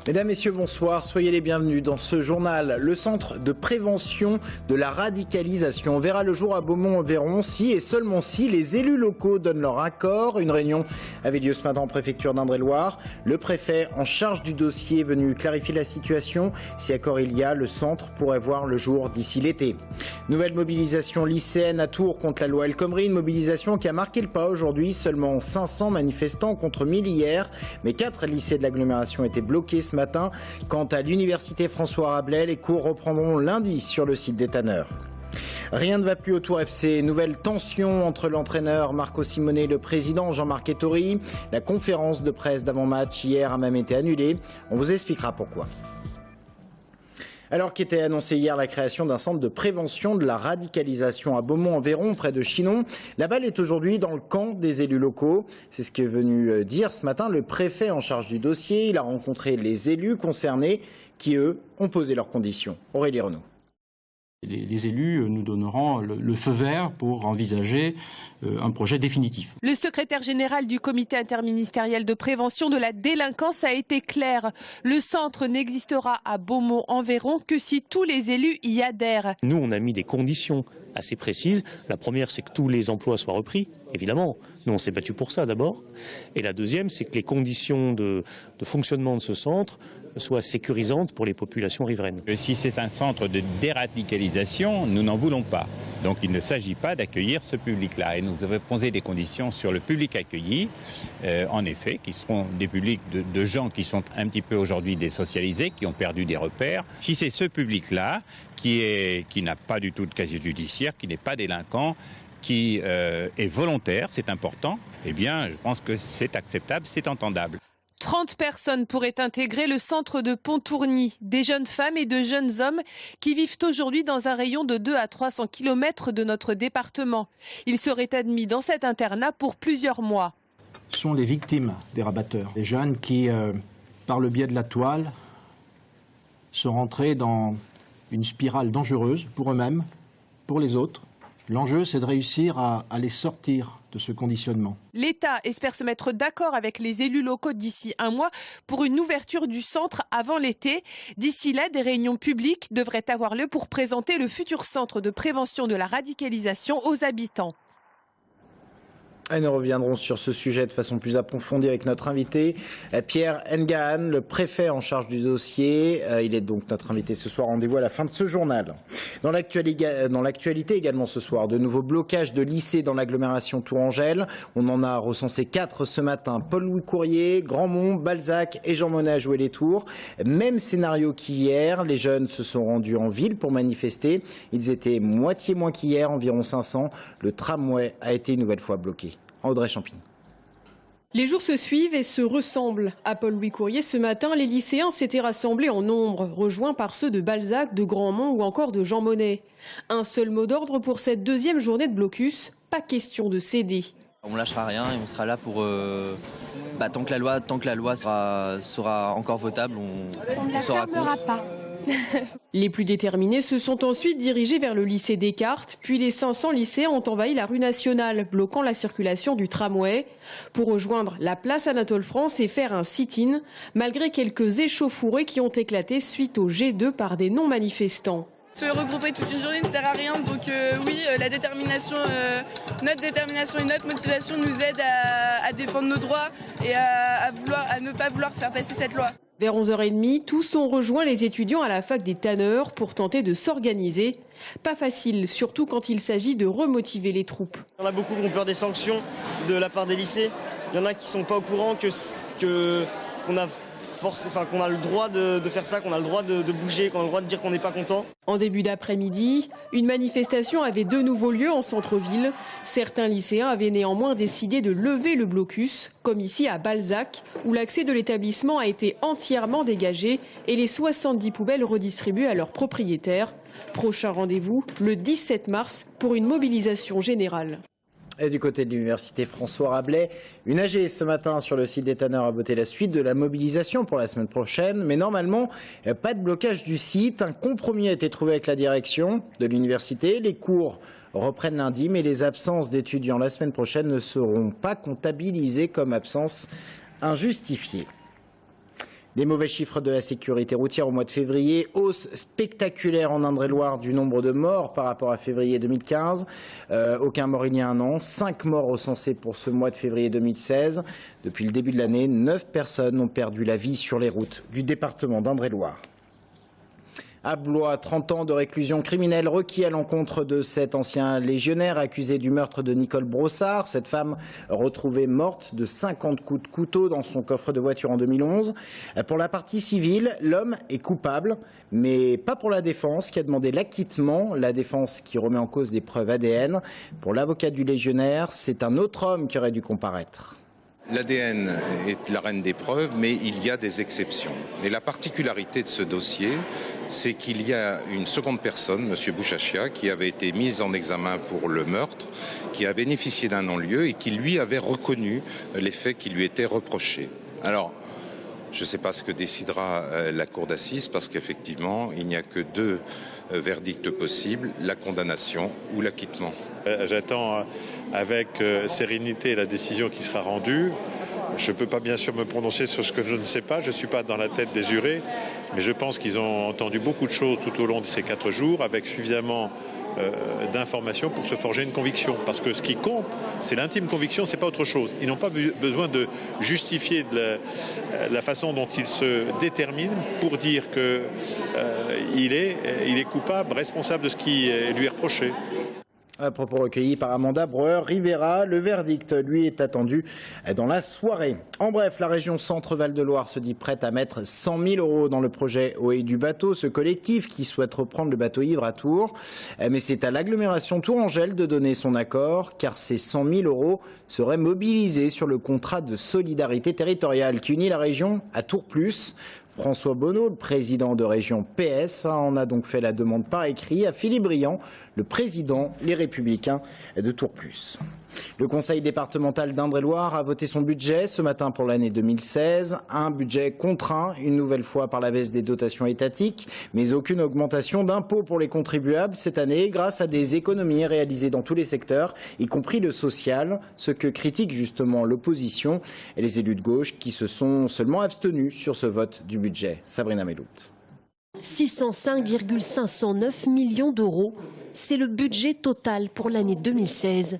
Mesdames, Messieurs, bonsoir. Soyez les bienvenus dans ce journal. Le centre de prévention de la radicalisation verra le jour à Beaumont-en-Véron si et seulement si les élus locaux donnent leur accord. Une réunion avait lieu ce matin en préfecture d'Indre-et-Loire. Le préfet en charge du dossier est venu clarifier la situation. Si accord il y a, le centre pourrait voir le jour d'ici l'été. Nouvelle mobilisation lycéenne à Tours contre la loi El Khomri. Une mobilisation qui a marqué le pas aujourd'hui. Seulement 500 manifestants contre 1000 hier. Mais 4 lycées de l'agglomération étaient bloqués ce matin. Quant à l'université François Rabelais, les cours reprendront lundi sur le site des tanneurs. Rien ne va plus au Tour FC. Nouvelle tension entre l'entraîneur Marco Simone et le président Jean-Marc Ettori. La conférence de presse d'avant-match hier a même été annulée. On vous expliquera pourquoi. Alors qu'était annoncé hier la création d'un centre de prévention de la radicalisation à Beaumont-en-Véron, près de Chinon, la balle est aujourd'hui dans le camp des élus locaux. C'est ce qu'est venu dire ce matin le préfet en charge du dossier. Il a rencontré les élus concernés qui, eux, ont posé leurs conditions. Aurélie Renaud. Les élus nous donneront le feu vert pour envisager un projet définitif. Le secrétaire général du comité interministériel de prévention de la délinquance a été clair. Le centre n'existera à Beaumont-en-Véron que si tous les élus y adhèrent. Nous, on a mis des conditions assez précises. La première, c'est que tous les emplois soient repris, évidemment. Nous, on s'est battu pour ça d'abord. Et la deuxième, c'est que les conditions de fonctionnement de ce centre soient sécurisantes pour les populations riveraines. Si c'est un centre de déradicalisation, nous n'en voulons pas. Donc il ne s'agit pas d'accueillir ce public-là. Et nous avons posé des conditions sur le public accueilli, en effet, qui seront des publics de gens qui sont un petit peu aujourd'hui désocialisés, qui ont perdu des repères. Si c'est ce public-là qui n'a pas du tout de casier judiciaire, qui n'est pas délinquant, qui est volontaire, c'est important, eh bien je pense que c'est acceptable, c'est entendable. 30 personnes pourraient intégrer le centre de Pontourny, des jeunes femmes et de jeunes hommes qui vivent aujourd'hui dans un rayon de 2 à 300 km de notre département. Ils seraient admis dans cet internat pour plusieurs mois. Ce sont les victimes des rabatteurs, des jeunes qui, par le biais de la toile, sont rentrés dans une spirale dangereuse pour eux-mêmes, pour les autres. L'enjeu, c'est de réussir à les sortir de ce conditionnement. L'État espère se mettre d'accord avec les élus locaux d'ici un mois pour une ouverture du centre avant l'été. D'ici là, des réunions publiques devraient avoir lieu pour présenter le futur centre de prévention de la radicalisation aux habitants. Et nous reviendrons sur ce sujet de façon plus approfondie avec notre invité, Pierre Ngahan, le préfet en charge du dossier. Il est donc notre invité ce soir. Rendez-vous à la fin de ce journal. Dans l'actualité également ce soir, de nouveaux blocages de lycées dans l'agglomération Tourangelle. On en a recensé 4 ce matin. Paul-Louis Courier, Grandmont, Balzac et Jean Monnet à jouer les tours. Même scénario qu'hier. Les jeunes se sont rendus en ville pour manifester. Ils étaient moitié moins qu'hier, environ 500. Le tramway a été une nouvelle fois bloqué. Audrey Champigny. Les jours se suivent et se ressemblent. À Paul-Louis Courier, ce matin, les lycéens s'étaient rassemblés en nombre, rejoints par ceux de Balzac, de Grandmont ou encore de Jean Monnet. Un seul mot d'ordre pour cette deuxième journée de blocus, pas question de céder. On lâchera rien et on sera là pour tant que la loi sera encore votable, on sera contre. Pas. Les plus déterminés se sont ensuite dirigés vers le lycée Descartes, puis les 500 lycéens ont envahi la rue Nationale, bloquant la circulation du tramway, pour rejoindre la place Anatole France et faire un sit-in, malgré quelques échauffourées qui ont éclaté suite au G2 par des non-manifestants. Se regrouper toute une journée ne sert à rien, donc oui, la détermination, notre détermination et notre motivation nous aident à défendre nos droits et à ne pas vouloir faire passer cette loi. Vers 11h30, tous ont rejoint les étudiants à la fac des tanneurs pour tenter de s'organiser. Pas facile, surtout quand il s'agit de remotiver les troupes. Il y en a beaucoup qui ont peur des sanctions de la part des lycées. Il y en a qui ne sont pas au courant qu'on a le droit de faire ça, qu'on a le droit de bouger, qu'on a le droit de dire qu'on n'est pas content. En début d'après-midi, une manifestation avait de nouveau lieu en centre-ville. Certains lycéens avaient néanmoins décidé de lever le blocus, comme ici à Balzac, où l'accès de l'établissement a été entièrement dégagé et les 70 poubelles redistribuées à leurs propriétaires. Prochain rendez-vous, le 17 mars, pour une mobilisation générale. Et du côté de l'université François Rabelais, une AG ce matin sur le site des tanneurs a voté la suite de la mobilisation pour la semaine prochaine. Mais normalement, pas de blocage du site. Un compromis a été trouvé avec la direction de l'université. Les cours reprennent lundi, mais les absences d'étudiants la semaine prochaine ne seront pas comptabilisées comme absences injustifiées. Les mauvais chiffres de la sécurité routière au mois de février, hausse spectaculaire en Indre-et-Loire du nombre de morts par rapport à février 2015. Aucun mort il y a un an, 5 morts recensés pour ce mois de février 2016. Depuis le début de l'année, 9 personnes ont perdu la vie sur les routes du département d'Indre-et-Loire. À Blois, 30 ans de réclusion criminelle requis à l'encontre de cet ancien légionnaire accusé du meurtre de Nicole Brossard. Cette femme retrouvée morte de 50 coups de couteau dans son coffre de voiture en 2011. Pour la partie civile, l'homme est coupable, mais pas pour la défense qui a demandé l'acquittement. La défense qui remet en cause les preuves ADN. Pour l'avocat du légionnaire, c'est un autre homme qui aurait dû comparaître. L'ADN est la reine des preuves, mais il y a des exceptions. Et la particularité de ce dossier, c'est qu'il y a une seconde personne, M. Bouchachia, qui avait été mise en examen pour le meurtre, qui a bénéficié d'un non-lieu et qui, lui, avait reconnu les faits qui lui étaient reprochés. Alors, je ne sais pas ce que décidera la cour d'assises, parce qu'effectivement, il n'y a que 2 verdicts possibles, la condamnation ou l'acquittement. J'attends avec sérénité la décision qui sera rendue. Je ne peux pas bien sûr me prononcer sur ce que je ne sais pas, je ne suis pas dans la tête des jurés, mais je pense qu'ils ont entendu beaucoup de choses tout au long de ces 4 jours, avec suffisamment d'informations pour se forger une conviction. Parce que ce qui compte, c'est l'intime conviction, c'est pas autre chose. Ils n'ont pas besoin de justifier de la façon dont ils se déterminent pour dire qu'il est coupable, responsable de ce qui lui est reproché. À propos recueilli par Amanda Breuer-Rivera, le verdict, lui, est attendu dans la soirée. En bref, la région Centre-Val de Loire se dit prête à mettre 100 000 € dans le projet Eau et du bateau, ce collectif qui souhaite reprendre le bateau ivre à Tours. Mais c'est à l'agglomération Tourangelle de donner son accord, car ces 100 000 € seraient mobilisés sur le contrat de solidarité territoriale qui unit la région à Tours Plus. François Bonneau, le président de région PS, en a donc fait la demande par écrit à Philippe Briand, le président Les Républicains de Tours Plus. Le conseil départemental d'Indre-et-Loire a voté son budget ce matin pour l'année 2016. Un budget contraint une nouvelle fois par la baisse des dotations étatiques, mais aucune augmentation d'impôts pour les contribuables cette année grâce à des économies réalisées dans tous les secteurs, y compris le social, ce que critique justement l'opposition et les élus de gauche qui se sont seulement abstenus sur ce vote du budget. Sabrina Melout. 605,509 millions d'euros, c'est le budget total pour l'année 2016.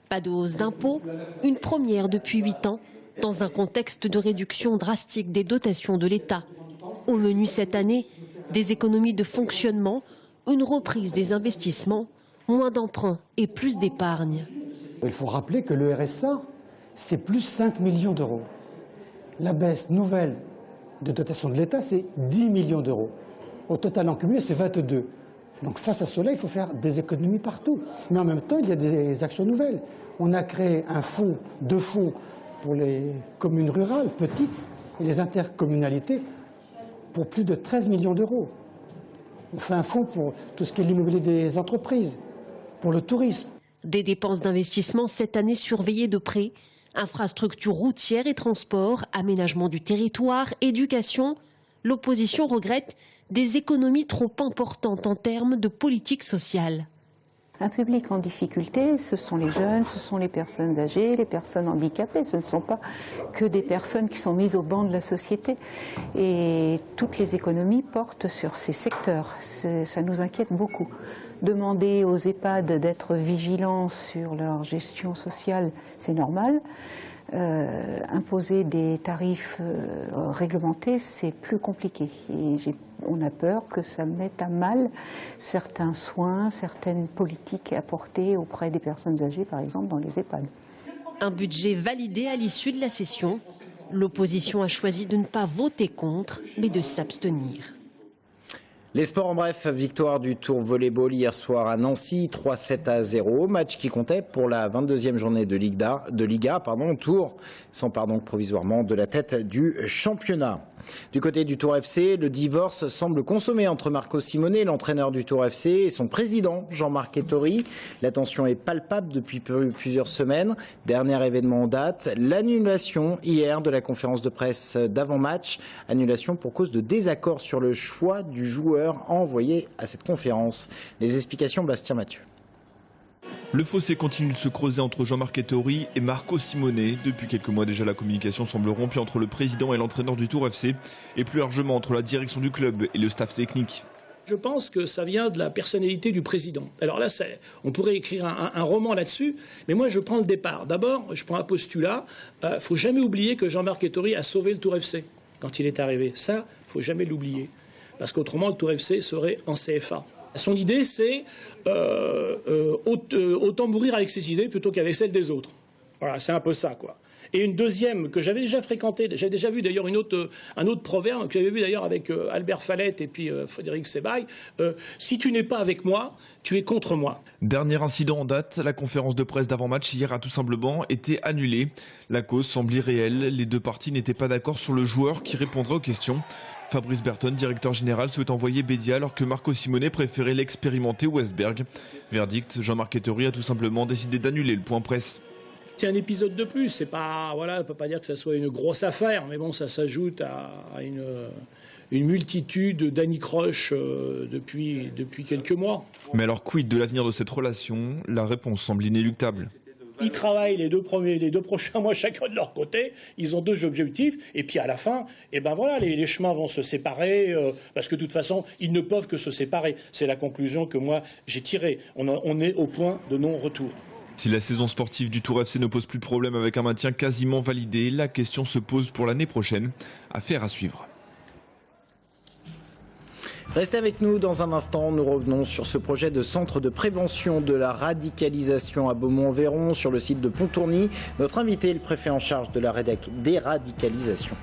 Pas de hausse d'impôts, une première depuis 8 ans, dans un contexte de réduction drastique des dotations de l'État. Au menu cette année, des économies de fonctionnement, une reprise des investissements, moins d'emprunts et plus d'épargne. Il faut rappeler que le RSA, c'est plus 5 millions d'euros. La baisse nouvelle de dotation de l'État, c'est 10 millions d'euros. Au total en cumulé, c'est 22. Donc face à cela, il faut faire des économies partout. Mais en même temps, il y a des actions nouvelles. On a créé deux fonds pour les communes rurales, petites, et les intercommunalités pour plus de 13 millions d'euros. On fait un fonds pour tout ce qui est l'immobilier des entreprises, pour le tourisme. Des dépenses d'investissement cette année surveillées de près. Infrastructures routières et transports, aménagement du territoire, éducation. L'opposition regrette des économies trop importantes en termes de politique sociale. Un public en difficulté, ce sont les jeunes, ce sont les personnes âgées, les personnes handicapées. Ce ne sont pas que des personnes qui sont mises au banc de la société. Et toutes les économies portent sur ces secteurs. Ça nous inquiète beaucoup. Demander aux EHPAD d'être vigilants sur leur gestion sociale, c'est normal. Imposer des tarifs réglementés, c'est plus compliqué. Et on a peur que ça mette à mal certains soins, certaines politiques apportées auprès des personnes âgées, par exemple, dans les EHPAD. Un budget validé à l'issue de la session. L'opposition a choisi de ne pas voter contre, mais de s'abstenir. Les sports en bref, victoire du Tours Volleyball hier soir à Nancy, 3-7-0, match qui comptait pour la 22e journée de Liga. Tours s'empare donc provisoirement de la tête du championnat. Du côté du Tours FC, le divorce semble consommé entre Marco Simone, l'entraîneur du Tours FC, et son président Jean-Marc Ettori. La tension est palpable depuis plusieurs semaines. Dernier événement en date, l'annulation hier de la conférence de presse d'avant-match. Annulation pour cause de désaccord sur le choix du joueur envoyé à cette conférence. Les explications, Bastien Mathieu. Le fossé continue de se creuser entre Jean-Marc Ettori et Marco Simone. Depuis quelques mois déjà, la communication semble rompue entre le président et l'entraîneur du Tour FC, et plus largement entre la direction du club et le staff technique. Je pense que ça vient de la personnalité du président. Alors là, on pourrait écrire un roman là-dessus, mais moi je prends le départ. D'abord, je prends un postulat. Faut jamais oublier que Jean-Marc Ettori a sauvé le Tour FC quand il est arrivé. Ça, faut jamais l'oublier, parce qu'autrement le Tour FC serait en CFA. Son idée, c'est autant mourir avec ses idées plutôt qu'avec celles des autres. Voilà, c'est un peu ça, quoi. Et une deuxième que j'avais déjà fréquentée, j'avais déjà vu d'ailleurs un autre proverbe que j'avais vu d'ailleurs avec Albert Fallette et puis Frédéric Sebaille, si tu n'es pas avec moi, tu es contre moi. Dernier incident en date, la conférence de presse d'avant-match hier a tout simplement été annulée. La cause semble irréelle, les deux parties n'étaient pas d'accord sur le joueur qui répondrait aux questions. Fabrice Berton, directeur général, souhaite envoyer Bédia alors que Marco Simone préférait l'expérimenter Westberg. Verdict, Jean-Marc Ettori a tout simplement décidé d'annuler le point presse. C'est un épisode de plus, c'est pas, voilà, on ne peut pas dire que ça soit une grosse affaire, mais bon, ça s'ajoute à une multitude d'anicroches depuis quelques mois. Mais alors quid de l'avenir de cette relation? La réponse semble inéluctable. Ils travaillent les deux prochains mois chacun de leur côté, ils ont deux objectifs, et puis à la fin, eh ben voilà, les chemins vont se séparer, parce que de toute façon, ils ne peuvent que se séparer. C'est la conclusion que moi j'ai tirée. On est au point de non-retour. Si la saison sportive du Tour FC ne pose plus de problème avec un maintien quasiment validé, la question se pose pour l'année prochaine. Affaire à suivre. Restez avec nous dans un instant, nous revenons sur ce projet de centre de prévention de la radicalisation à Beaumont-en-Véron sur le site de Pontourny. Notre invité est le préfet en charge de la déradicalisation.